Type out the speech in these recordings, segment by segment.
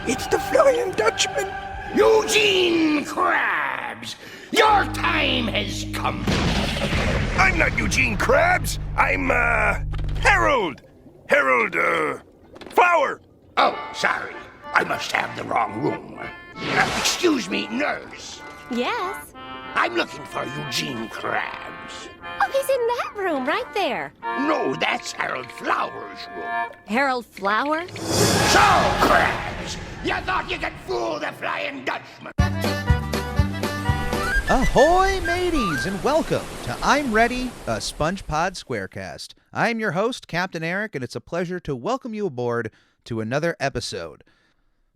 It's the Flying Dutchman. Eugene Krabs, your time has come. I'm not Eugene Krabs. I'm, Harold. Flower. Oh, sorry. I must have the wrong room. Excuse me, nurse. Yes? I'm looking for Eugene Krabs. Oh, he's in that room right there. No, that's Harold Flower's room. Harold Flower? So, Krabs, you thought you could fool the Flying Dutchman? Ahoy, mateys, and welcome to I'm Ready, a SpongePod Squarecast. I'm your host, Captain Eric, and it's a pleasure to welcome you aboard to another episode.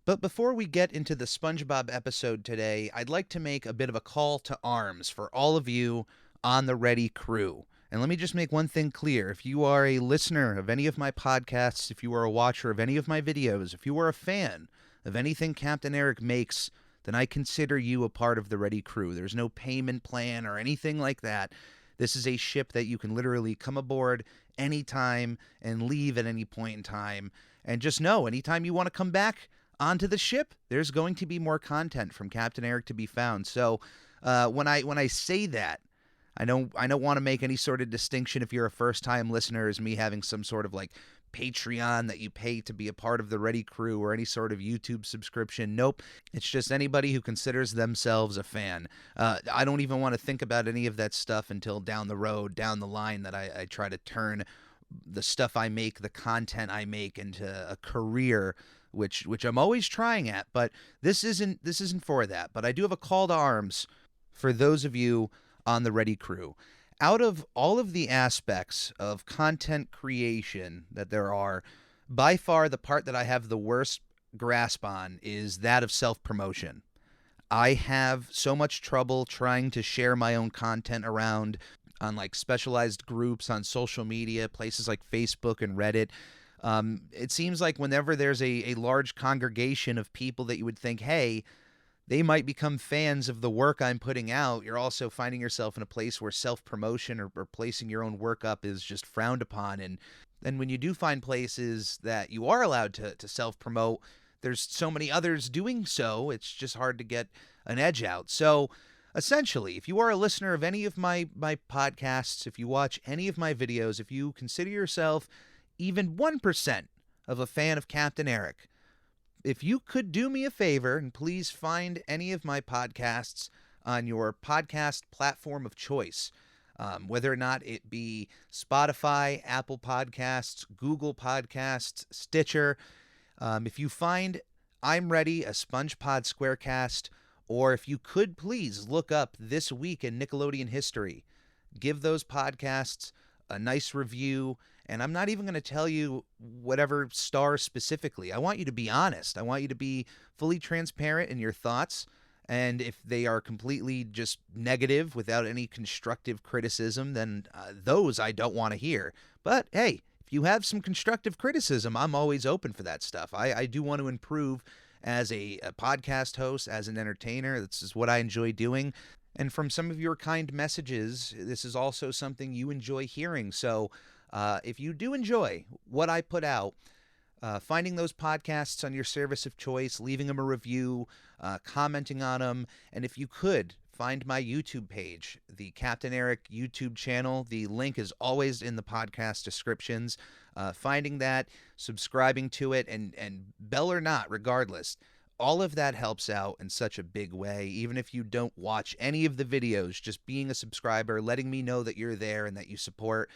But before we get into the SpongeBob episode today, I'd like to make a bit of a call to arms for all of you on the Ready crew. And let me just make one thing clear. If you are a listener of any of my podcasts, if you are a watcher of any of my videos, if you are a fan of anything Captain Eric makes, then I consider you a part of the Ready crew. There's no payment plan or anything like that. This is a ship that you can literally come aboard anytime and leave at any point in time. And just know, anytime you want to come back onto the ship, there's going to be more content from Captain Eric to be found. So when I say that, I don't want to make any sort of distinction if you're a first-time listener as me having some sort of like Patreon that you pay to be a part of the Ready crew or any sort of YouTube subscription. Nope. It's just anybody who considers themselves a fan. I don't even want to think about any of that stuff until down the road, down the line, that I try to turn the stuff I make, the content I make, into a career, which I'm always trying at. But this isn't for that. But I do have a call to arms for those of you on the Ready crew. Out of all of the aspects of content creation that there are, by far the part that I have the worst grasp on is that of self-promotion. I have so much trouble trying to share my own content around on like specialized groups on social media, places like Facebook and Reddit. It seems like whenever there's a large congregation of people that you would think, hey, they might become fans of the work I'm putting out, you're also finding yourself in a place where self-promotion or placing your own work up is just frowned upon. And then when you do find places that you are allowed to self-promote, there's so many others doing so, it's just hard to get an edge out. So essentially, if you are a listener of any of my podcasts, if you watch any of my videos, if you consider yourself even 1% of a fan of Captain Eric, if you could do me a favor and please find any of my podcasts on your podcast platform of choice, whether or not it be Spotify, Apple Podcasts, Google Podcasts, Stitcher, if you find I'm Ready, a SpongePod Squarecast, or if you could please look up This Week in Nickelodeon History, give those podcasts a nice review. And I'm not even going to tell you whatever star specifically. I want you to be honest. I want you to be fully transparent in your thoughts. And if they are completely just negative without any constructive criticism, then those I don't want to hear. But hey, if you have some constructive criticism, I'm always open for that stuff. I do want to improve as a podcast host, as an entertainer. This is what I enjoy doing. And from some of your kind messages, this is also something you enjoy hearing. So if you do enjoy what I put out, finding those podcasts on your service of choice, leaving them a review, commenting on them, and if you could, find my YouTube page, the Captain Eric YouTube channel. The link is always in the podcast descriptions. Finding that, subscribing to it, and bell or not, regardless, all of that helps out in such a big way. Even if you don't watch any of the videos, just being a subscriber, letting me know that you're there and that you support,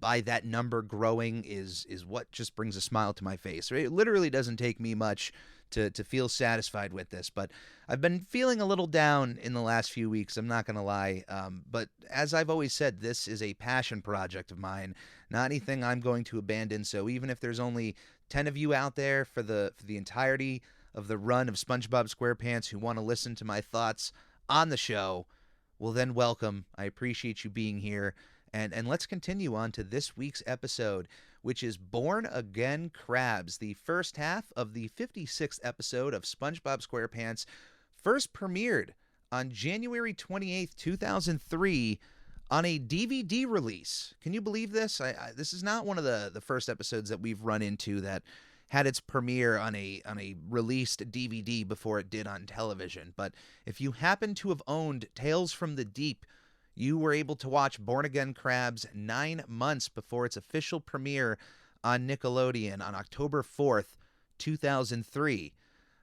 by that number growing is what just brings a smile to my face. It literally doesn't take me much to feel satisfied with this, but I've been feeling a little down in the last few weeks, I'm not going to lie. But as I've always said, this is a passion project of mine, not anything I'm going to abandon. So even if there's only 10 of you out there for the entirety of the run of SpongeBob SquarePants who want to listen to my thoughts on the show, well then welcome. I appreciate you being here. And let's continue on to this week's episode, which is Born Again Krabs, the first half of the 56th episode of SpongeBob SquarePants, first premiered on January 28th, 2003, on a DVD release. Can you believe this? This is not one of the first episodes that we've run into that had its premiere on a released DVD before it did on television. But if you happen to have owned Tales from the Deep, you were able to watch Born Again Krabs 9 months before its official premiere on Nickelodeon on October 4th, 2003.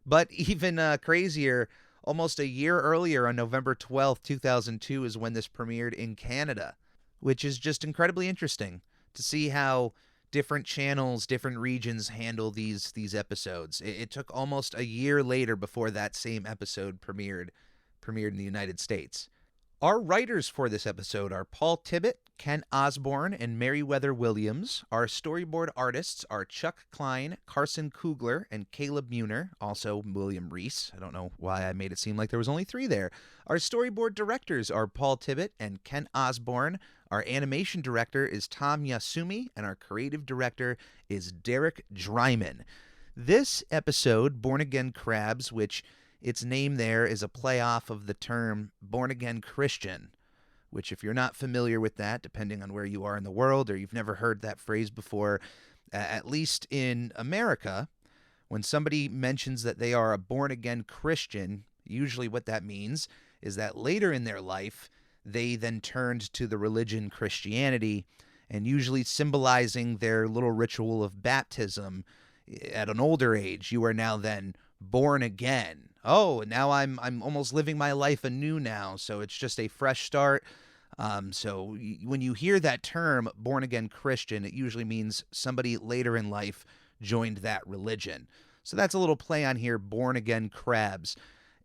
But even crazier, almost a year earlier on November 12th, 2002 is when this premiered in Canada, which is just incredibly interesting to see how different channels, different regions handle these episodes. It took almost a year later before that same episode premiered in the United States. Our writers for this episode are Paul Tibbett, Ken Osborne, and Meriwether Williams. Our storyboard artists are Chuck Klein, Carson Kugler, and Caleb Muner, also William Reese. I don't know why I made it seem like there was only 3 there. Our storyboard directors are Paul Tibbett and Ken Osborne. Our animation director is Tom Yasumi, and our creative director is Derek Dryman. This episode, Born Again Krabs, which its name there is a play off of the term born again Christian, which if you're not familiar with that, depending on where you are in the world or you've never heard that phrase before, at least in America, when somebody mentions that they are a born again Christian, usually what that means is that later in their life, they then turned to the religion Christianity, and usually symbolizing their little ritual of baptism at an older age. You are now then born again. Oh, now I'm almost living my life anew now, so it's just a fresh start. So when you hear that term, born again Christian, it usually means somebody later in life joined that religion. So that's a little play on here, Born Again Krabs.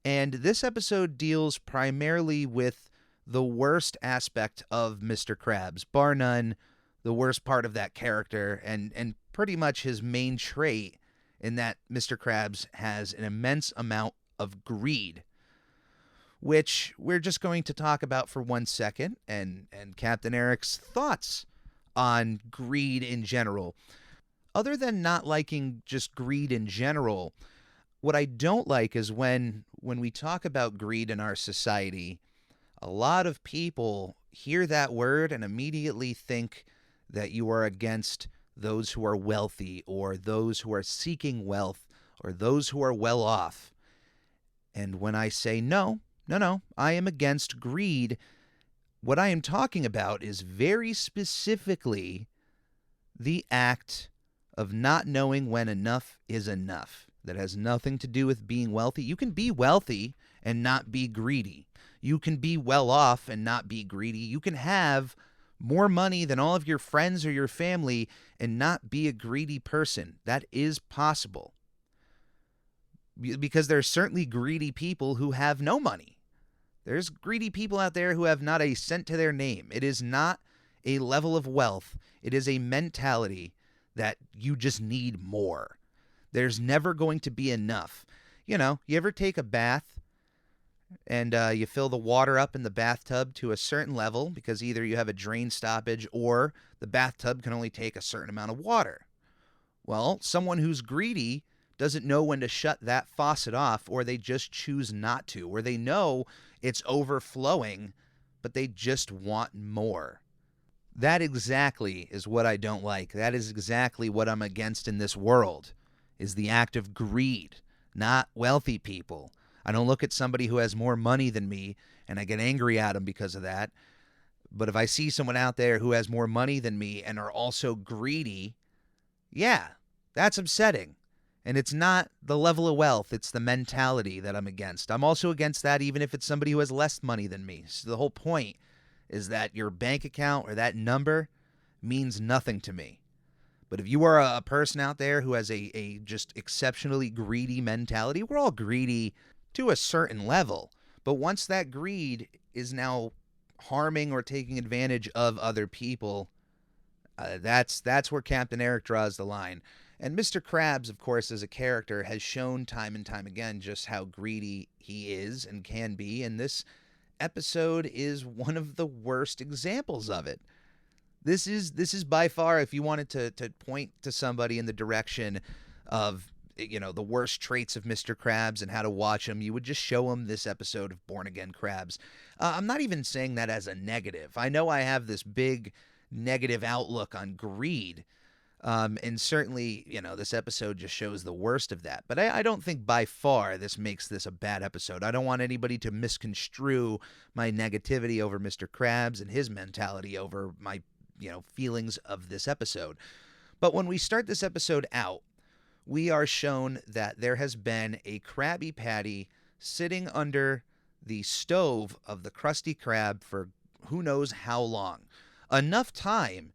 And this episode deals primarily with the worst aspect of Mr. Krabs, bar none, the worst part of that character, and pretty much his main trait in that Mr. Krabs has an immense amount of greed, which we're just going to talk about for 1 second, and Captain Eric's thoughts on greed in general. Other than not liking just greed in general, what I don't like is when we talk about greed in our society, a lot of people hear that word and immediately think that you are against those who are wealthy or those who are seeking wealth or those who are well off. And when I say no, I am against greed, what I am talking about is very specifically the act of not knowing when enough is enough. That has nothing to do with being wealthy. You can be wealthy and not be greedy. You can be well off and not be greedy. You can have more money than all of your friends or your family and not be a greedy person. That is possible. Because there's certainly greedy people who have no money. There's greedy people out there who have not a cent to their name. It is not a level of wealth. It is a mentality that you just need more. There's never going to be enough. You know, you ever take a bath and you fill the water up in the bathtub to a certain level because either you have a drain stoppage or the bathtub can only take a certain amount of water. Well, someone who's greedy doesn't know when to shut that faucet off, or they just choose not to, or they know it's overflowing, but they just want more. That exactly is what I don't like. That is exactly what I'm against in this world, is the act of greed, not wealthy people. I don't look at somebody who has more money than me and I get angry at them because of that. But if I see someone out there who has more money than me and are also greedy, yeah, that's upsetting. And it's not the level of wealth, it's the mentality that I'm against. I'm also against that even if it's somebody who has less money than me. So the whole point is that your bank account or that number means nothing to me. But if you are a person out there who has a just exceptionally greedy mentality, we're all greedy to a certain level. But once that greed is now harming or taking advantage of other people, that's where Captain Eric draws the line. And Mr. Krabs, of course, as a character, has shown time and time again just how greedy he is and can be, and this episode is one of the worst examples of it. This is by far, if you wanted to point to somebody in the direction of, you know, the worst traits of Mr. Krabs and how to watch him, you would just show him this episode of Born Again Krabs. I'm not even saying that as a negative. I know I have this big negative outlook on greed, And certainly, this episode just shows the worst of that. But I don't think by far this makes this a bad episode. I don't want anybody to misconstrue my negativity over Mr. Krabs and his mentality over my, feelings of this episode. But when we start this episode out, we are shown that there has been a Krabby Patty sitting under the stove of the Krusty Krab for who knows how long. Enough time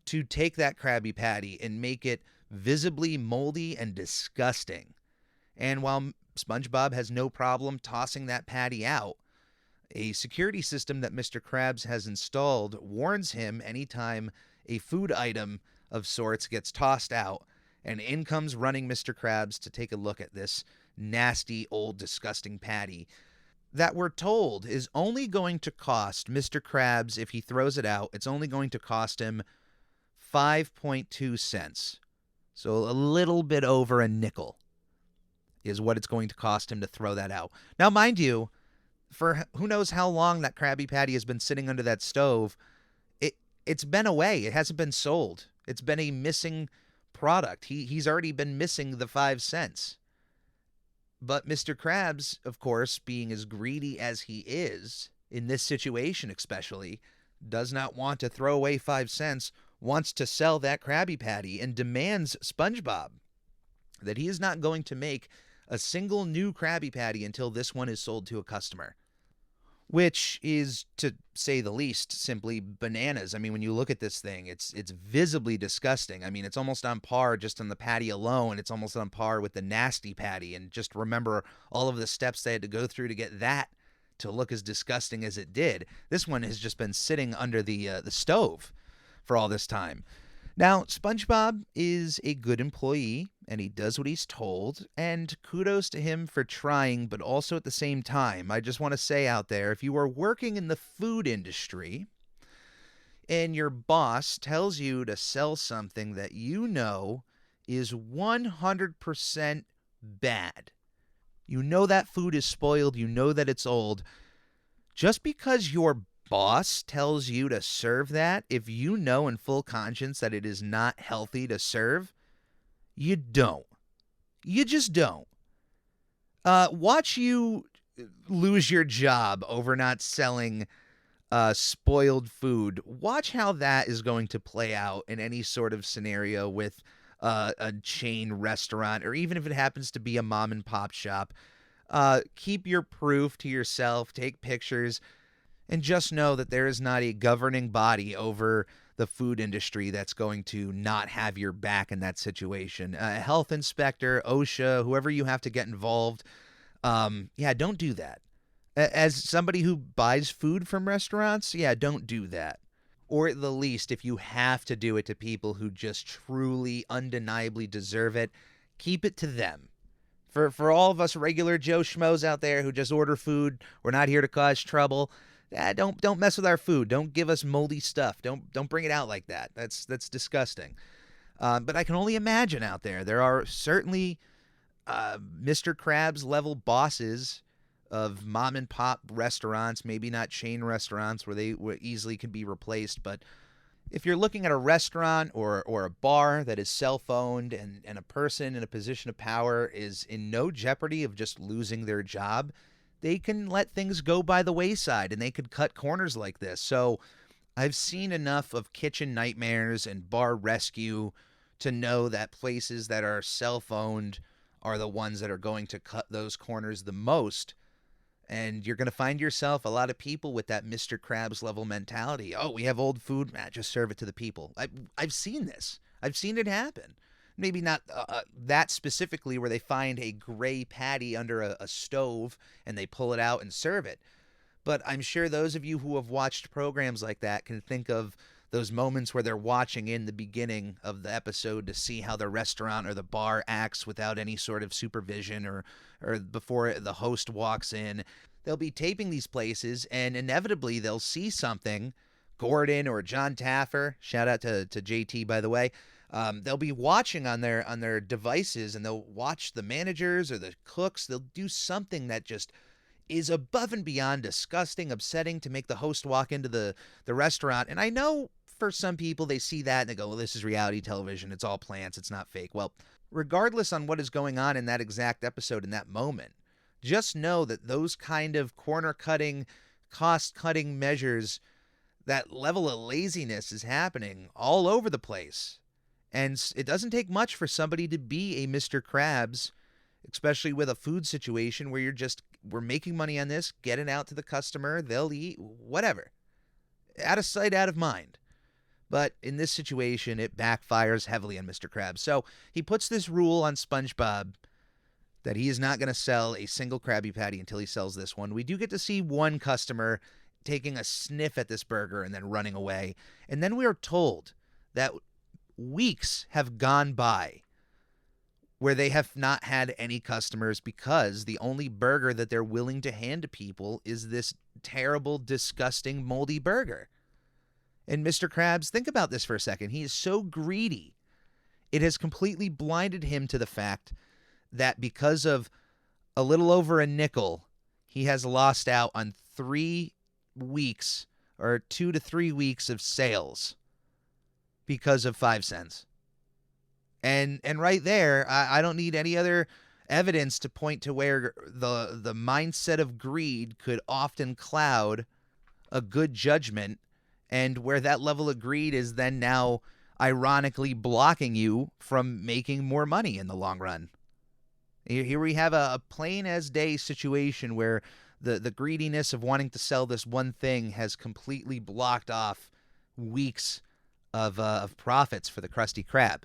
to take that Krabby Patty and make it visibly moldy and disgusting. And while SpongeBob has no problem tossing that patty out, a security system that Mr. Krabs has installed warns him anytime a food item of sorts gets tossed out, and in comes running Mr. Krabs to take a look at this nasty, old, disgusting patty that we're told is only going to cost Mr. Krabs, if he throws it out, it's only going to cost him 5.2 cents. So a little bit over a nickel is what it's going to cost him to throw that out. Now, mind you, for who knows how long that Krabby Patty has been sitting under that stove, it's been away. It hasn't been sold. It's been a missing product. He's already been missing the 5 cents. But Mr. Krabs, of course, being as greedy as he is, in this situation especially, does not want to throw away 5 cents, wants to sell that Krabby Patty, and demands SpongeBob that he is not going to make a single new Krabby Patty until this one is sold to a customer. Which is, to say the least, simply bananas. I mean, when you look at this thing, it's visibly disgusting. I mean, it's almost on par just on the patty alone. It's almost on par with the nasty patty. And just remember all of the steps they had to go through to get that to look as disgusting as it did. This one has just been sitting under the stove for all this time. Now, SpongeBob is a good employee, and he does what he's told, and kudos to him for trying, but also at the same time, I just want to say out there, if you are working in the food industry, and your boss tells you to sell something that you know is 100% bad, you know that food is spoiled, you know that it's old, just because your boss tells you to serve that, if you know in full conscience that it is not healthy to serve, you don't. You just don't. Watch you lose your job over not selling spoiled food. Watch how that is going to play out in any sort of scenario with a chain restaurant, or even if it happens to be a mom and pop shop. Keep your proof to yourself. Take pictures. And just know that there is not a governing body over the food industry that's going to not have your back in that situation. A health inspector, OSHA, whoever you have to get involved, don't do that. As somebody who buys food from restaurants, don't do that. Or at the least, if you have to do it to people who just truly, undeniably deserve it, keep it to them. For all of us regular Joe Schmoes out there who just order food, we're not here to cause trouble. Don't mess with our food. Don't give us moldy stuff. Don't bring it out like that. That's disgusting. But I can only imagine out there are certainly Mr. Krabs level bosses of mom and pop restaurants, maybe not chain restaurants where they easily can be replaced. But if you're looking at a restaurant or a bar that is self-owned and a person in a position of power is in no jeopardy of just losing their job, they can let things go by the wayside, and they could cut corners like this. So I've seen enough of kitchen nightmares and bar rescue to know that places that are self-owned are the ones that are going to cut those corners the most. And you're going to find yourself a lot of people with that Mr. Krabs level mentality. Oh, we have old food, just serve it to the people. I've seen this. I've seen it happen. Maybe not that specifically where they find a gray patty under a stove and they pull it out and serve it. But I'm sure those of you who have watched programs like that can think of those moments where they're watching in the beginning of the episode to see how the restaurant or the bar acts without any sort of supervision or before the host walks in. They'll be taping these places, and inevitably they'll see something. Gordon or John Taffer, shout out to JT, by the way, they'll be watching on their devices, and they'll watch the managers or the cooks. They'll do something that just is above and beyond disgusting, upsetting to make the host walk into the restaurant. And I know for some people, they see that and they go, well, this is reality television. It's all plants. It's not fake. Well, regardless on what is going on in that exact episode in that moment, just know that those kind of corner-cutting, cost-cutting measures, that level of laziness is happening all over the place. And it doesn't take much for somebody to be a Mr. Krabs, especially with a food situation where we're making money on this, get it out to the customer, they'll eat, whatever. Out of sight, out of mind. But in this situation, it backfires heavily on Mr. Krabs. So he puts this rule on SpongeBob that he is not going to sell a single Krabby Patty until he sells this one. We do get to see one customer taking a sniff at this burger and then running away. And then we are told that weeks have gone by where they have not had any customers because the only burger that they're willing to hand to people is this terrible, disgusting, moldy burger. And Mr. Krabs, think about this for a second. He is so greedy. It has completely blinded him to the fact that because of a little over a nickel, he has lost out on 3 weeks or 2 to 3 weeks of sales because of 5 cents. And right there, I don't need any other evidence to point to where the mindset of greed could often cloud a good judgment, and where that level of greed is then now ironically blocking you from making more money in the long run. Here we have a plain as day situation where the greediness of wanting to sell this one thing has completely blocked off weeks of profits for the Krusty Krab.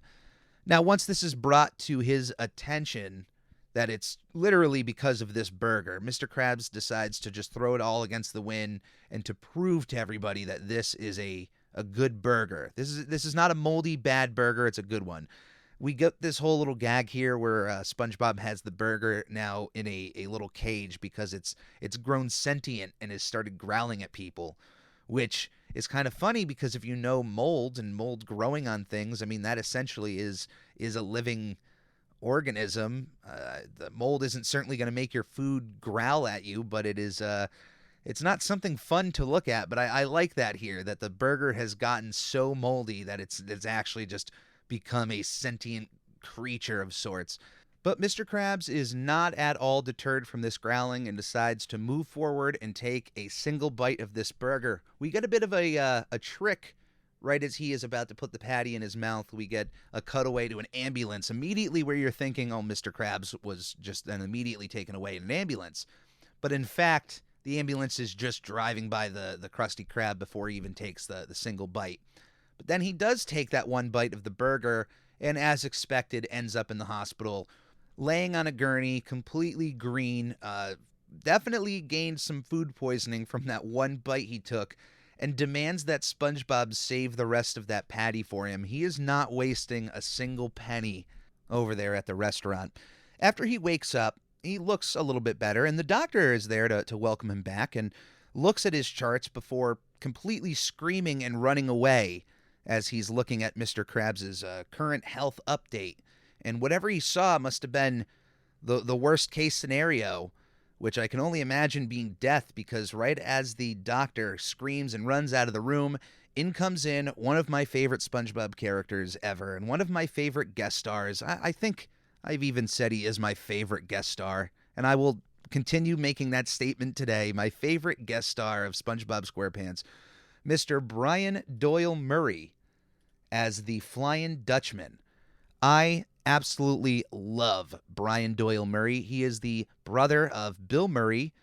Now, once this is brought to his attention that it's literally because of this burger, Mr. Krabs decides to just throw it all against the wind and to prove to everybody that this is a good burger. This is not a moldy, bad burger. It's a good one. We get this whole little gag here where SpongeBob has the burger now in a little cage because it's grown sentient and has started growling at people, which is kind of funny because if you know mold and mold growing on things, I mean, that essentially is a living organism. The mold isn't certainly going to make your food growl at you, but it's not something fun to look at. But I like that here, that the burger has gotten so moldy that it's actually just become a sentient creature of sorts. But Mr. Krabs is not at all deterred from this growling and decides to move forward and take a single bite of this burger. We get a bit of a trick right as he is about to put the patty in his mouth. We get a cutaway to an ambulance immediately where you're thinking, oh, Mr. Krabs was just then immediately taken away in an ambulance. But in fact, the ambulance is just driving by the Krusty Krab before he even takes the single bite. But then he does take that one bite of the burger and, as expected, ends up in the hospital, laying on a gurney, completely green, definitely gained some food poisoning from that one bite he took, and demands that SpongeBob save the rest of that patty for him. He is not wasting a single penny over there at the restaurant. After he wakes up, he looks a little bit better, and the doctor is there to welcome him back and looks at his charts before completely screaming and running away as he's looking at Mr. Krabs' current health update. And whatever he saw must have been the worst case scenario, which I can only imagine being death, because right as the doctor screams and runs out of the room, in comes in one of my favorite SpongeBob characters ever, and one of my favorite guest stars. I think I've even said he is my favorite guest star, and I will continue making that statement today. My favorite guest star of SpongeBob SquarePants, Mr. Brian Doyle-Murray as the Flying Dutchman. I absolutely love Brian Doyle-Murray. He is the brother of Bill Murray,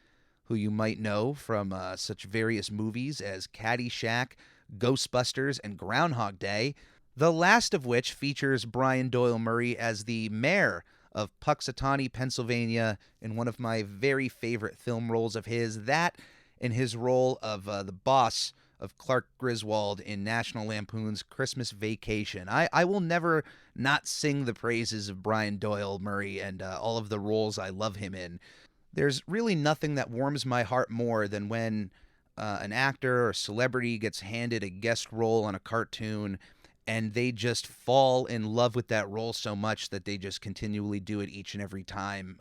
who you might know from such various movies as Caddyshack, Ghostbusters, and Groundhog Day, the last of which features Brian Doyle-Murray as the mayor of Puxatawney, Pennsylvania, in one of my very favorite film roles of his, that and his role of the boss of Clark Griswold in National Lampoon's Christmas Vacation. I will never not sing the praises of Brian Doyle-Murray and all of the roles I love him in. There's really nothing that warms my heart more than when an actor or celebrity gets handed a guest role on a cartoon and they just fall in love with that role so much that they just continually do it each and every time.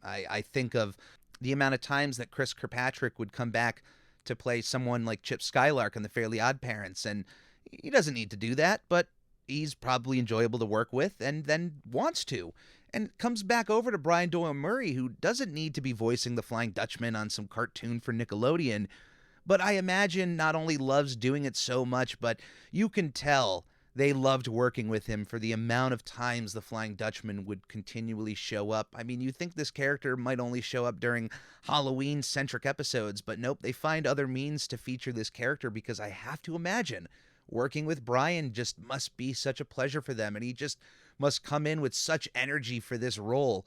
I think of the amount of times that Chris Kirkpatrick would come back to play someone like Chip Skylark on The Fairly Odd Parents, and He doesn't need to do that, but he's probably enjoyable to work with and then wants to. And comes back over to Brian Doyle-Murray, who doesn't need to be voicing the Flying Dutchman on some cartoon for Nickelodeon, but I imagine not only loves doing it so much, but you can tell they loved working with him for the amount of times the Flying Dutchman would continually show up. I mean, you think this character might only show up during Halloween-centric episodes, but nope, they find other means to feature this character because I have to imagine working with Brian just must be such a pleasure for them, and he just must come in with such energy for this role.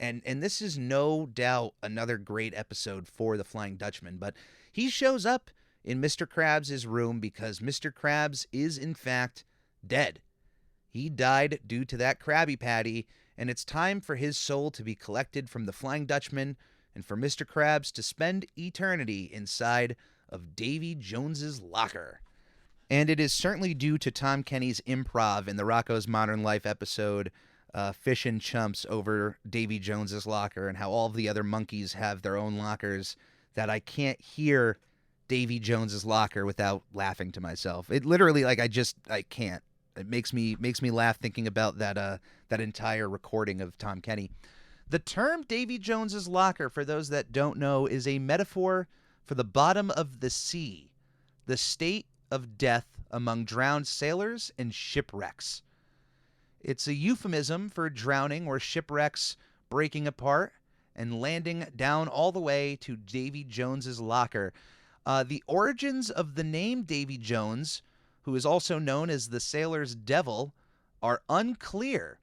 And this is no doubt another great episode for the Flying Dutchman, but he shows up in Mr. Krabs' room because Mr. Krabs is, in fact, dead. He died due to that Krabby Patty, and it's time for his soul to be collected from the Flying Dutchman and for Mr. Krabs to spend eternity inside of Davy Jones's locker. And it is certainly due to Tom Kenny's improv in the Rocko's Modern Life episode, Fish and Chumps, over Davy Jones's locker and how all of the other monkeys have their own lockers, that I can't hear Davy Jones's locker without laughing to myself. It literally, like, I can't. It makes me laugh thinking about that entire recording of Tom Kenny. The term Davy Jones's locker, for those that don't know, is a metaphor for the bottom of the sea, the state of death among drowned sailors and shipwrecks. It's a euphemism for drowning or shipwrecks breaking apart and landing down all the way to Davy Jones's locker. The origins of the name Davy Jones, who is also known as the Sailor's Devil, are unclear,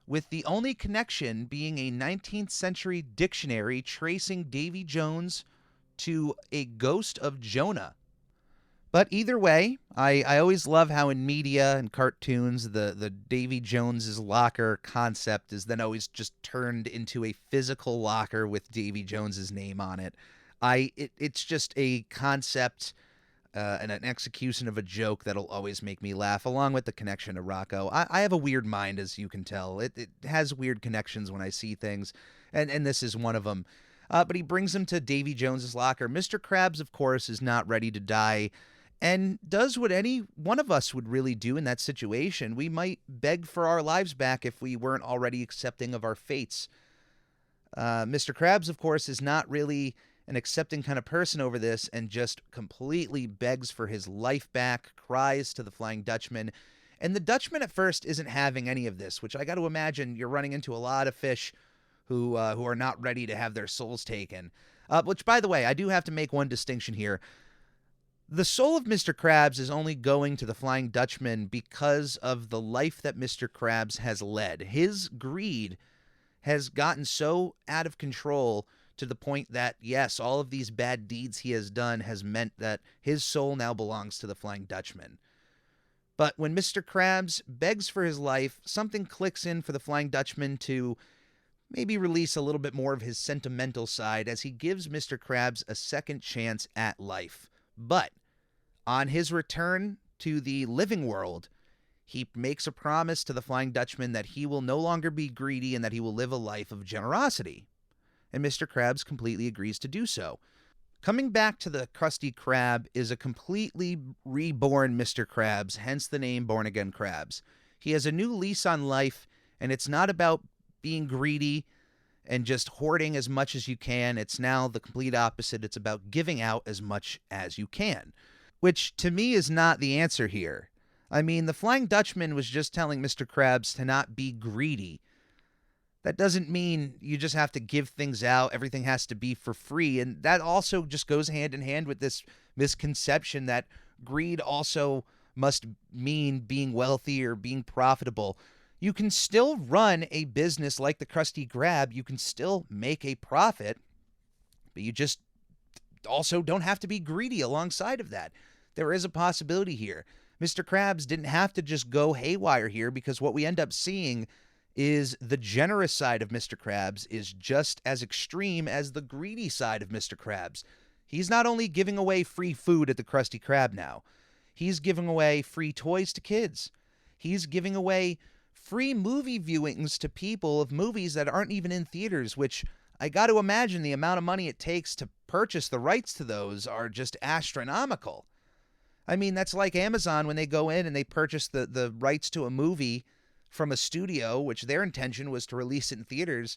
with the only connection being a 19th century dictionary tracing Davy Jones to a ghost of Jonah. But either way, I always love how in media and cartoons the Davy Jones's locker concept is then always just turned into a physical locker with Davy Jones's name on it. It's just a concept and an execution of a joke that'll always make me laugh, along with the connection to Rocko. I have a weird mind, as you can tell. It has weird connections when I see things, and this is one of them. But he brings him to Davy Jones's locker. Mr. Krabs, of course, is not ready to die, and does what any one of us would really do in that situation. We might beg for our lives back if we weren't already accepting of our fates. Mr. Krabs, of course, is not really an accepting kind of person over this and just completely begs for his life back, cries to the Flying Dutchman. And the Dutchman at first isn't having any of this, which I got to imagine you're running into a lot of fish who are not ready to have their souls taken. Which, by the way, I do have to make one distinction here. The soul of Mr. Krabs is only going to the Flying Dutchman because of the life that Mr. Krabs has led. His greed has gotten so out of control to the point that, yes, all of these bad deeds he has done has meant that his soul now belongs to the Flying Dutchman. But when Mr. Krabs begs for his life, something clicks in for the Flying Dutchman to maybe release a little bit more of his sentimental side as he gives Mr. Krabs a second chance at life. But on his return to the living world, he makes a promise to the Flying Dutchman that he will no longer be greedy and that he will live a life of generosity. And Mr. Krabs completely agrees to do so. Coming back to the Krusty Krab is a completely reborn Mr. Krabs, hence the name Again Krabs. He has a new lease on life, and it's not about being greedy and just hoarding as much as you can. It's now the complete opposite. It's about giving out as much as you can, which to me is not the answer here. I mean, the Flying Dutchman was just telling Mr. Krabs to not be greedy. That doesn't mean you just have to give things out. Everything has to be for free. And that also just goes hand in hand with this misconception that greed also must mean being wealthy or being profitable. You can still run a business like the Krusty Krab. You can still make a profit, but you just also don't have to be greedy alongside of that. There is a possibility here. Mr. Krabs didn't have to just go haywire here, because what we end up seeing is the generous side of Mr. Krabs is just as extreme as the greedy side of Mr. Krabs. He's not only giving away free food at the Krusty Krab now, he's giving away free toys to kids. He's giving away free movie viewings to people of movies that aren't even in theaters, which I got to imagine the amount of money it takes to purchase the rights to those are just astronomical. I mean, that's like Amazon when they go in and they purchase the rights to a movie from a studio, which their intention was to release it in theaters.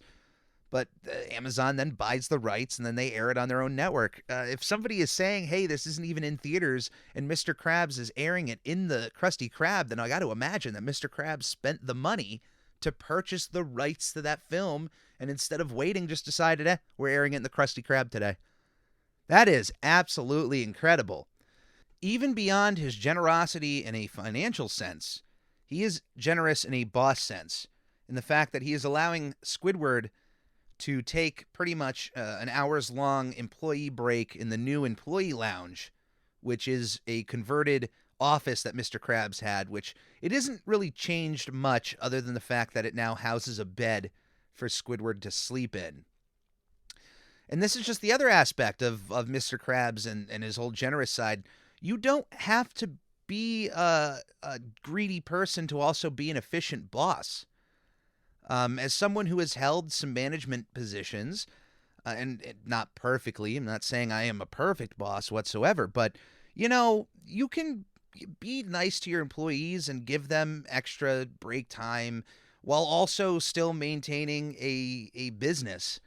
But Amazon then buys the rights and then they air it on their own network. If somebody is saying, hey, this isn't even in theaters and Mr. Krabs is airing it in the Krusty Krab, then I got to imagine that Mr. Krabs spent the money to purchase the rights to that film and instead of waiting just decided, we're airing it in the Krusty Krab today. That is absolutely incredible. Even beyond his generosity in a financial sense, he is generous in a boss sense, in the fact that he is allowing Squidward to take pretty much an hours-long employee break in the new employee lounge, which is a converted office that Mr. Krabs had, which it isn't really changed much other than the fact that it now houses a bed for Squidward to sleep in. And this is just the other aspect of Mr. Krabs and his whole generous side. You don't have to be a greedy person to also be an efficient boss. As someone who has held some management positions, and not perfectly, I'm not saying I am a perfect boss whatsoever, but, you can be nice to your employees and give them extra break time while also still maintaining a business.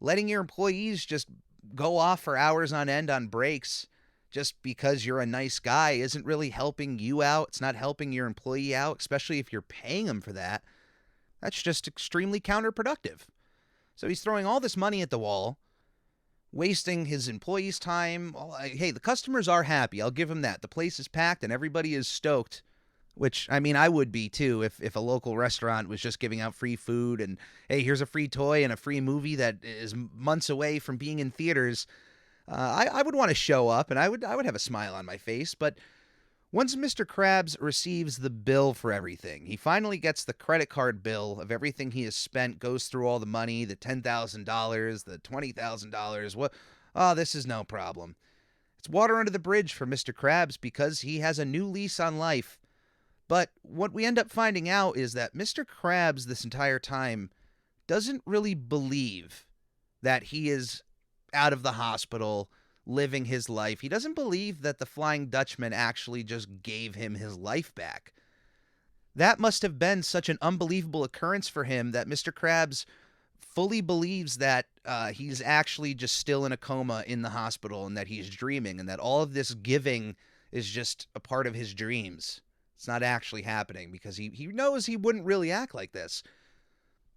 Letting your employees just go off for hours on end on breaks just because you're a nice guy isn't really helping you out. It's not helping your employee out, especially if you're paying them for that. That's just extremely counterproductive. So he's throwing all this money at the wall, wasting his employees' time. Hey, the customers are happy. I'll give him that. The place is packed and everybody is stoked, which, I mean, I would be too if a local restaurant was just giving out free food and, hey, here's a free toy and a free movie that is months away from being in theaters. I would want to show up and I would have a smile on my face, but once Mr. Krabs receives the bill for everything, he finally gets the credit card bill of everything he has spent, goes through all the money, the $10,000, the $20,000. This is no problem. It's water under the bridge for Mr. Krabs because he has a new lease on life. But what we end up finding out is that Mr. Krabs this entire time doesn't really believe that he is out of the hospital living his life. He doesn't believe that the Flying Dutchman actually just gave him his life back. That must have been such an unbelievable occurrence for him that Mr. Krabs fully believes that he's actually just still in a coma in the hospital and that he's dreaming and that all of this giving is just a part of his dreams. It's not actually happening because he knows he wouldn't really act like this.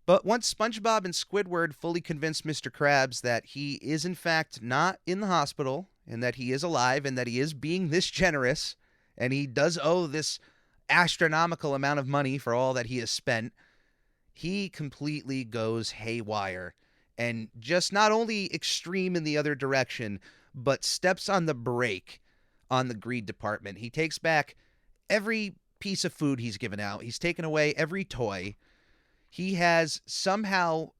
But once SpongeBob and Squidward fully convince Mr. Krabs that he is in fact not in the hospital and that he is alive and that he is being this generous and he does owe this astronomical amount of money for all that he has spent, he completely goes haywire and just not only extreme in the other direction, but steps on the brake on the greed department. He takes back every piece of food he's given out. He's taken away every toy. He has somehow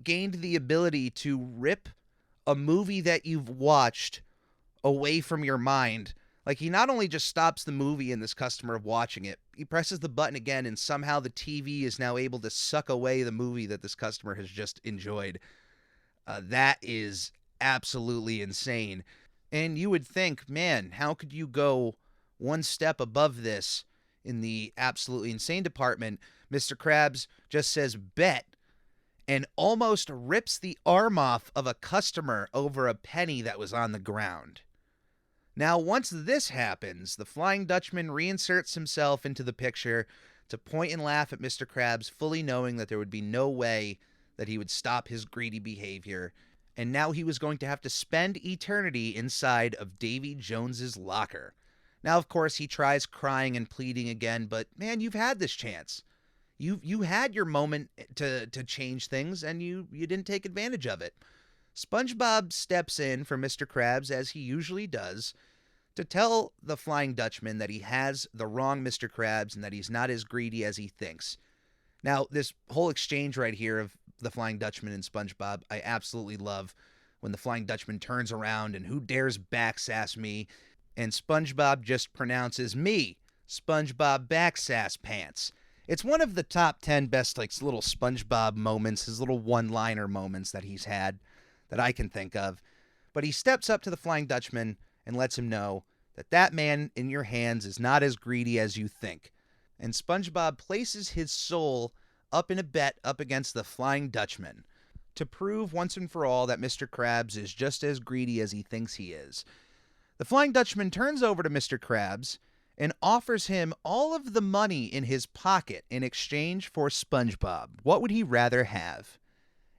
gained the ability to rip a movie that you've watched away from your mind. Like, he not only just stops the movie and this customer of watching it, he presses the button again and somehow the TV is now able to suck away the movie that this customer has just enjoyed. That is absolutely insane. And you would think, man, how could you go one step above this in the absolutely insane department? Mr. Krabs just says bet and almost rips the arm off of a customer over a penny that was on the ground. Now, once this happens, the Flying Dutchman reinserts himself into the picture to point and laugh at Mr. Krabs, fully knowing that there would be no way that he would stop his greedy behavior, and now he was going to have to spend eternity inside of Davy Jones's locker. Now, of course, he tries crying and pleading again, but man, you've had this chance. You had your moment to change things, and you didn't take advantage of it. SpongeBob steps in for Mr. Krabs, as he usually does, to tell the Flying Dutchman that he has the wrong Mr. Krabs and that he's not as greedy as he thinks. Now, this whole exchange right here of the Flying Dutchman and SpongeBob, I absolutely love when the Flying Dutchman turns around and who dares backsass me, and SpongeBob just pronounces me, SpongeBob Backsass Pants. It's one of the top 10 best little SpongeBob moments, his little one-liner moments that he's had that I can think of. But he steps up to the Flying Dutchman and lets him know that man in your hands is not as greedy as you think. And SpongeBob places his soul up in a bet up against the Flying Dutchman to prove once and for all that Mr. Krabs is just as greedy as he thinks he is. The Flying Dutchman turns over to Mr. Krabs and offers him all of the money in his pocket in exchange for SpongeBob. What would he rather have?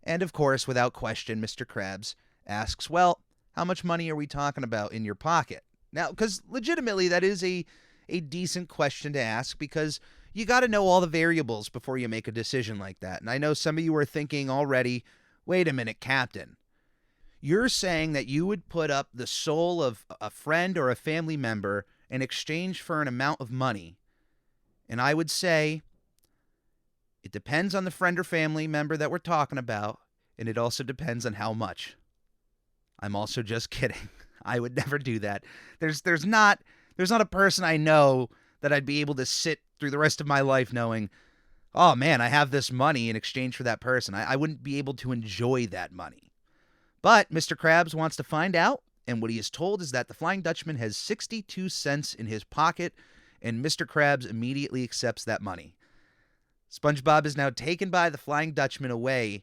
And of course, without question, Mr. Krabs asks, well, how much money are we talking about in your pocket? Now, because legitimately that is a decent question to ask, because you got to know all the variables before you make a decision like that. And I know some of you are thinking already, wait a minute, Captain. You're saying that you would put up the soul of a friend or a family member in exchange for an amount of money. And I would say it depends on the friend or family member that we're talking about, and it also depends on how much. I'm also just kidding. I would never do that. There's not a person I know that I'd be able to sit through the rest of my life knowing, oh man, I have this money in exchange for that person. I wouldn't be able to enjoy that money. But Mr. Krabs wants to find out, and what he is told is that the Flying Dutchman has 62 cents in his pocket, and Mr. Krabs immediately accepts that money. SpongeBob is now taken by the Flying Dutchman away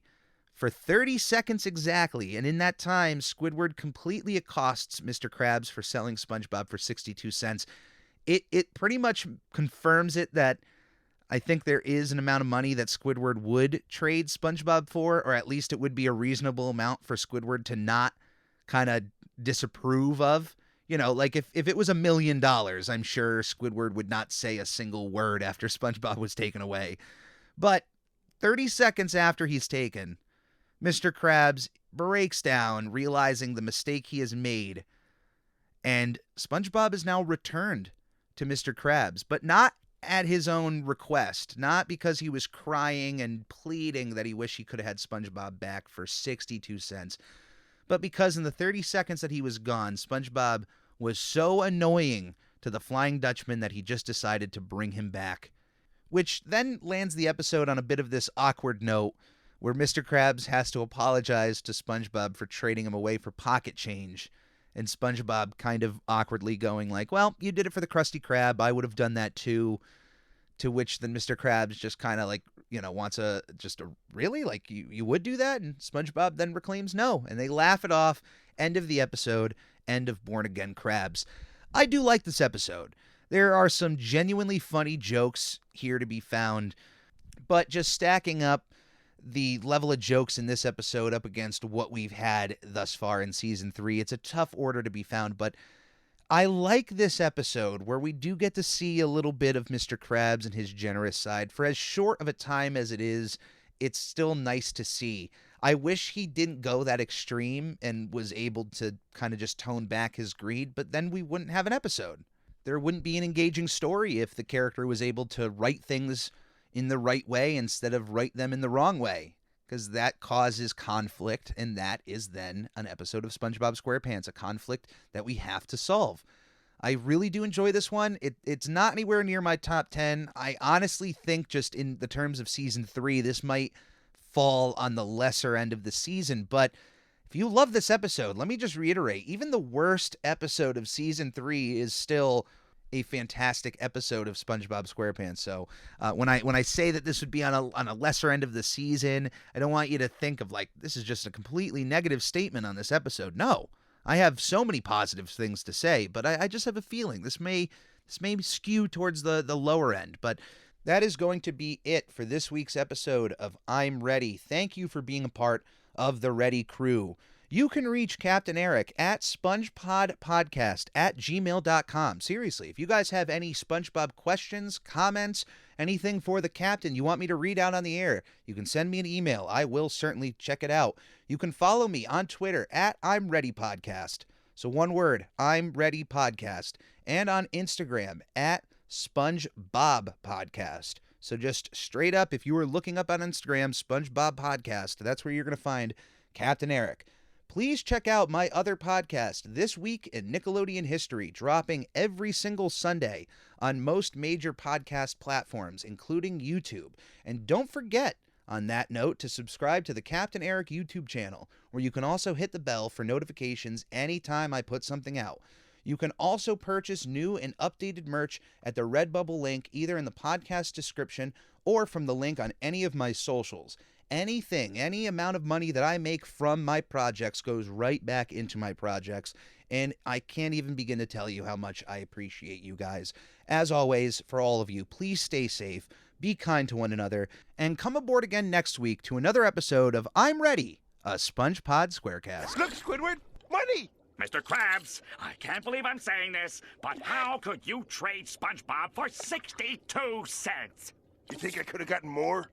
for 30 seconds exactly, and in that time, Squidward completely accosts Mr. Krabs for selling SpongeBob for 62 cents. It pretty much confirms it that I think there is an amount of money that Squidward would trade SpongeBob for, or at least it would be a reasonable amount for Squidward to not kind of disapprove of. You know, like if it was $1 million, I'm sure Squidward would not say a single word after SpongeBob was taken away. But 30 seconds after he's taken, Mr. Krabs breaks down, realizing the mistake he has made, and SpongeBob is now returned to Mr. Krabs, but not at his own request, not because he was crying and pleading that he wished he could have had SpongeBob back for 62 cents, but because in the 30 seconds that he was gone, SpongeBob was so annoying to the Flying Dutchman that he just decided to bring him back, which then lands the episode on a bit of this awkward note where Mr. Krabs has to apologize to SpongeBob for trading him away for pocket change, and SpongeBob kind of awkwardly going like, well, you did it for the Krusty Krab, I would have done that too, to which then Mr. Krabs just kind of like, wants really? Like, you would do that? And SpongeBob then reclaims no, and they laugh it off. End of the episode, end of Born Again Krabs. I do like this episode. There are some genuinely funny jokes here to be found, but just stacking up the level of jokes in this episode up against what we've had thus far in season 3, it's a tough order to be found, but I like this episode where we do get to see a little bit of Mr. Krabs and his generous side. For as short of a time as it is, it's still nice to see. I wish he didn't go that extreme and was able to kind of just tone back his greed, but then we wouldn't have an episode. There wouldn't be an engaging story if the character was able to write things in the right way instead of write them in the wrong way, because that causes conflict, and that is then an episode of SpongeBob SquarePants, a conflict that we have to solve. I really do enjoy this one. It's not anywhere near my top 10. I honestly think just in the terms of season 3, this might fall on the lesser end of the season, but if you love this episode, let me just reiterate, even the worst episode of season 3 is still a fantastic episode of SpongeBob SquarePants. So when I say that this would be on a lesser end of the season, I don't want you to think of like this is just a completely negative statement on this episode. No, I have so many positive things to say, but I just have a feeling this may skew towards the lower end. But that is going to be it for this week's episode of I'm Ready. Thank you for being a part of the Ready crew. You can reach Captain Eric at spongepodpodcast@gmail.com. Seriously, if you guys have any SpongeBob questions, comments, anything for the Captain you want me to read out on the air, you can send me an email. I will certainly check it out. You can follow me on Twitter at I'm Ready Podcast. So one word, I'm Ready Podcast. And on Instagram at SpongeBob Podcast. So just straight up, if you were looking up on Instagram, SpongeBob Podcast, that's where you're going to find Captain Eric. Please check out my other podcast, This Week in Nickelodeon History, dropping every single Sunday on most major podcast platforms, including YouTube. And don't forget, on that note, to subscribe to the Captain Eric YouTube channel, where you can also hit the bell for notifications anytime I put something out. You can also purchase new and updated merch at the Redbubble link either in the podcast description or from the link on any of my socials. Any amount of money that I make from my projects goes right back into my projects, and I can't even begin to tell you how much I appreciate you guys. As always, for all of you, please stay safe, be kind to one another, and come aboard again next week to another episode of I'm Ready, a SpongePod Squarecast. Look, Squidward, money! Mr. Krabs, I can't believe I'm saying this, but how could you trade SpongeBob for 62 cents? You think I could have gotten more?